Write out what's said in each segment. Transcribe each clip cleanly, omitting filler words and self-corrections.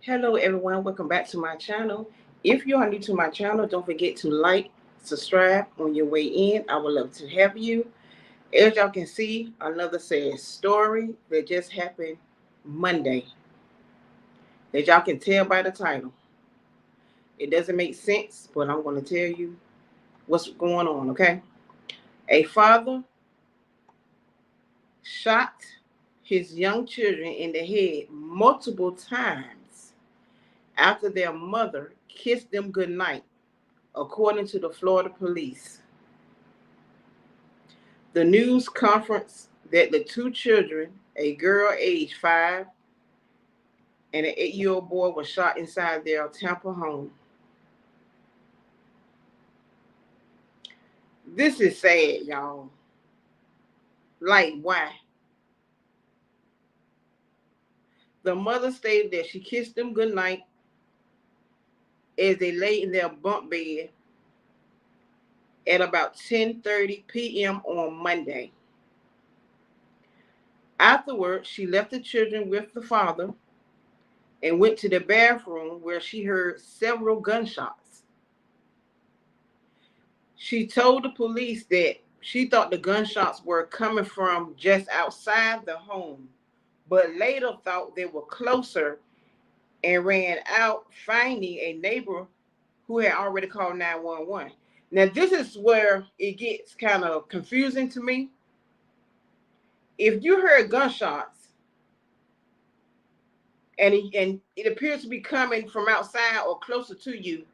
Hello everyone, welcome back to my channel. If you are new to my channel, don't forget to like, subscribe on your way in. I would love to have you. As y'all can see, another sad story that just happened Monday. As y'all can tell by the title, it doesn't make sense, but I'm going to tell you what's going on, okay? A father shot his young children in the head multiple times after their mother kissed them goodnight, according to the Florida police. The news conference that the two children, a girl aged 5 and an 8-year-old boy, were shot inside their Tampa home. This is sad, y'all. Like, why? The mother stated that she kissed them goodnight as they lay in their bunk bed at about 10:30 p.m. on Monday. Afterwards, she left the children with the father and went to the bathroom where she heard several gunshots. She told the police that she thought the gunshots were coming from just outside the home, but later thought they were closer and ran out, finding a neighbor who had already called 911. Now, this is where it gets kind of confusing to me. If you heard gunshots and it appears to be coming from outside or closer to you,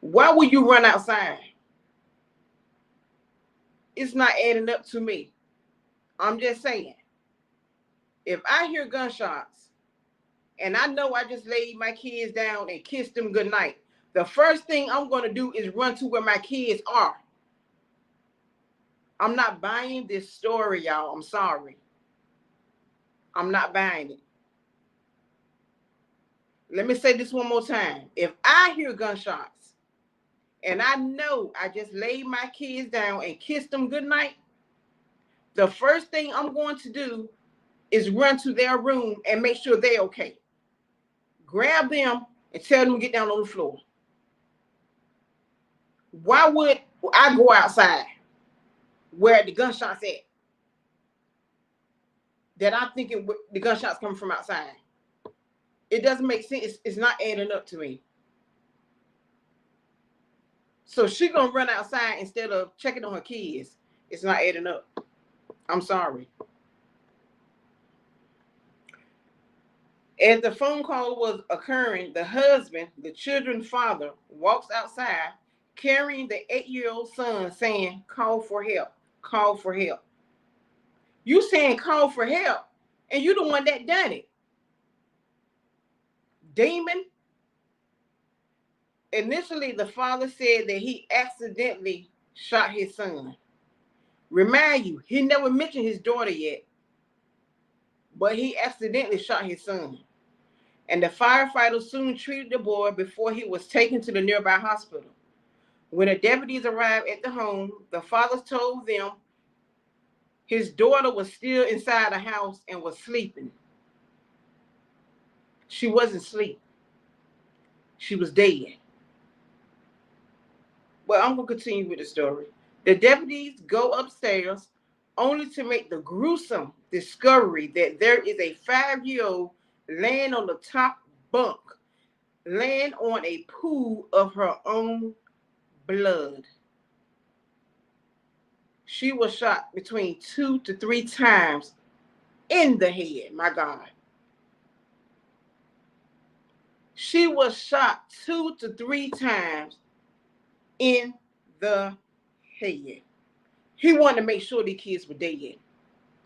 why would you run outside? It's not adding up to me. I'm just saying. If I hear gunshots and I know I just laid my kids down and kissed them goodnight, the first thing I'm going to do is run to where my kids are. I'm not buying this story, y'all. I'm sorry. I'm not buying it. Let me say this one more time. If I hear gunshots and I know I just laid my kids down and kissed them goodnight, the first thing I'm going to do is run to their room and make sure they're okay. Grab them and tell them to get down on the floor. Why would I go outside where the gunshots at? That I'm thinking the gunshots coming from outside. It doesn't make sense. It's not adding up to me. So she gonna run outside instead of checking on her kids. It's not adding up. I'm sorry. As the phone call was occurring, the husband, the children's father, walks outside carrying the 8-year-old son, saying, "Call for help. Call for help." You saying call for help, and you the one that done it. Demon. Initially, the father said that he accidentally shot his son. Remind you, he never mentioned his daughter yet, but he accidentally shot his son. And the firefighters soon treated the boy before he was taken to the nearby hospital. When the deputies arrived at the home, the father told them his daughter was still inside the house and was sleeping. She wasn't asleep. She was dead. Well, I'm going to continue with the story. The deputies go upstairs only to make the gruesome discovery that there is a 5-year-old laying on the top bunk, laying on a pool of her own blood. She was shot between 2 to 3 times in the head. My God. She was shot 2 to 3 times in the head. He wanted to make sure these kids were dead.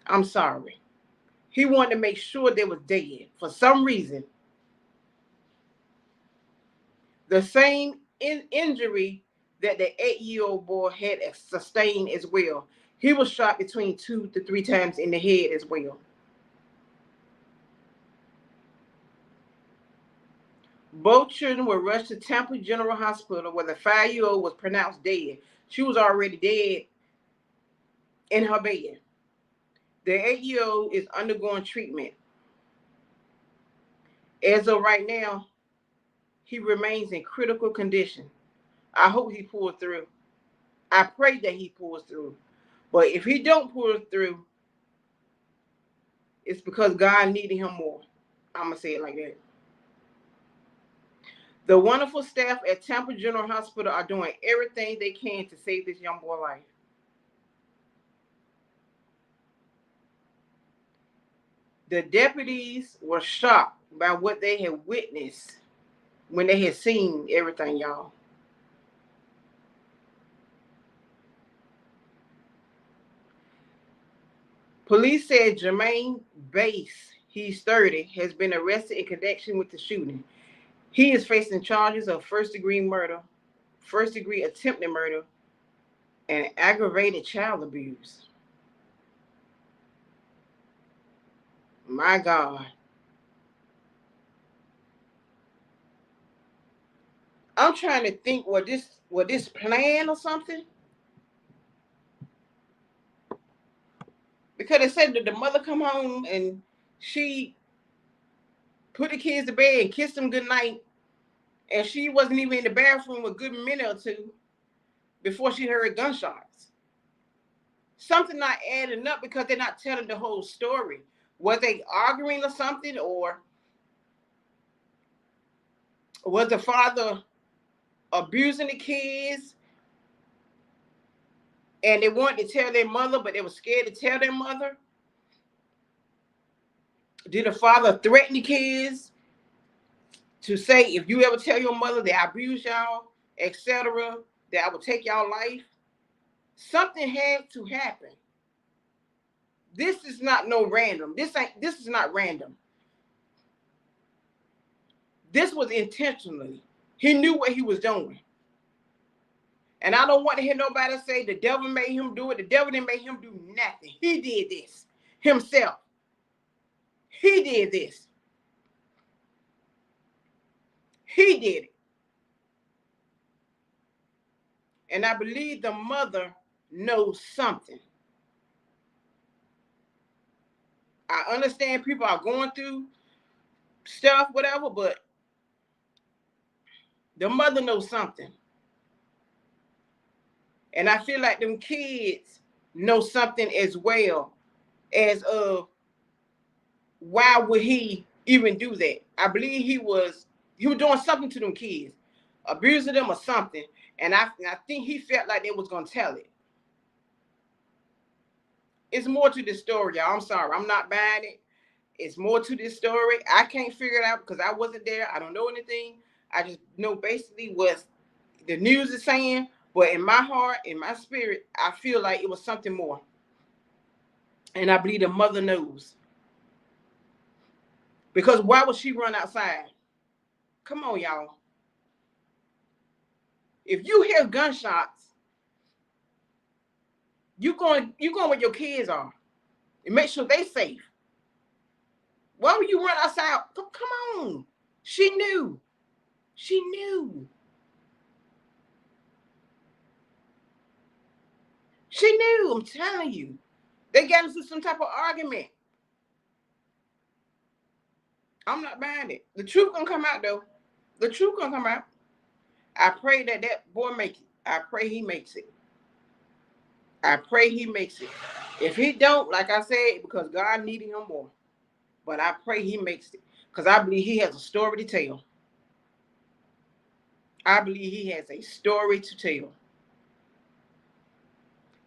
I'm sorry. He wanted to make sure they was dead for some reason. The same injury that the 8-year-old boy had sustained as well. He was shot between 2 to 3 times in the head as well. Both children were rushed to Tampa General Hospital where the 5-year-old was pronounced dead. She was already dead in her bed. The 8-year-old is undergoing treatment. As of right now, he remains in critical condition. I hope he pulls through. I pray that he pulls through. But if he don't pull through, it's because God needed him more. I'm going to say it like that. The wonderful staff at Tampa General Hospital are doing everything they can to save this young boy's life. The deputies were shocked by what they had witnessed when they had seen everything, y'all. Police said Jermaine Bass, he's 30, has been arrested in connection with the shooting. He is facing charges of first-degree murder, first-degree attempted murder, and aggravated child abuse. My God. I'm trying to think, was this planned or something? Because they said that the mother come home and she put the kids to bed and kissed them goodnight, and she wasn't even in the bathroom a good minute or two before she heard gunshots. Something not adding up because they're not telling the whole story. Was they arguing or something, or was the father abusing the kids and they wanted to tell their mother, but they were scared to tell their mother? Did the father threaten the kids to say, if you ever tell your mother that I abuse y'all, etc., that I will take y'all life? Something had to happen. This is not no random. This is not random. This was intentionally. He knew what he was doing. And I don't want to hear nobody say the devil made him do it. The devil didn't make him do nothing. He did this himself. He did this. He did it. And I believe the mother knows something. I understand people are going through stuff, whatever, but the mother knows something. And I feel like them kids know something as well, as of why would he even do that? I believe he was doing something to them kids, abusing them or something. And I think he felt like they was gonna tell it. It's more to this story, y'all. I'm sorry, I'm not buying it. It's more to this story. I can't figure it out because I wasn't there. I don't know anything. I just know basically what the news is saying. But in my heart, in my spirit, I feel like it was something more. And I believe the mother knows. Because why would she run outside? Come on, y'all. If you hear gunshots, you going where your kids are and make sure they safe. Why would you run outside? Come on. She knew. She knew. She knew. I'm telling you. They got into some type of argument. I'm not buying it. The truth gonna come out though. The truth gonna come out. I pray that boy make it. I pray he makes it. I pray he makes it. If he don't, like I said, because God needed him more. But I pray he makes it. Because I believe he has a story to tell. I believe he has a story to tell.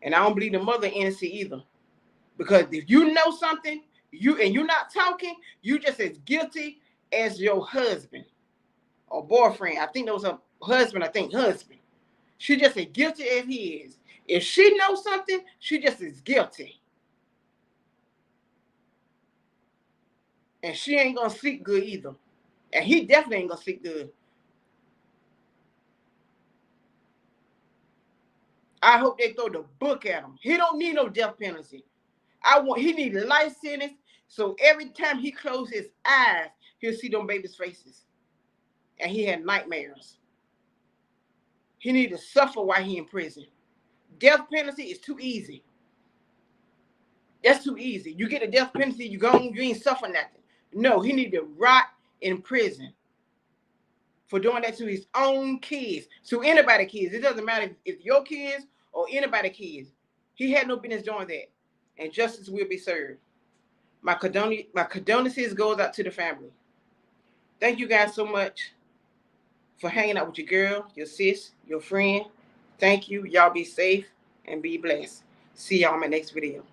And I don't believe the mother innocent either. Because if you know something, you're not talking, you just as guilty as your husband or boyfriend. I think that was her husband. Husband. She just as guilty as he is. If she knows something, she just as guilty. And she ain't gonna sleep good either. And he definitely ain't gonna sleep good. I hope they throw the book at him. He don't need no death penalty. He need a life sentence. So every time he closes his eyes, he'll see them babies' faces. And he had nightmares. He need to suffer while he in prison. Death penalty is too easy. That's too easy. You get a death penalty, you ain't suffer nothing. No, he need to rot in prison. for doing that to his own kids, to anybody's kids. It doesn't matter if your kids or anybody's kids. He had no business doing that, and justice will be served. My condolences goes out to the family. Thank you guys so much for hanging out with your girl, your sis, your friend. Thank you. Y'all be safe and be blessed. See y'all in my next video.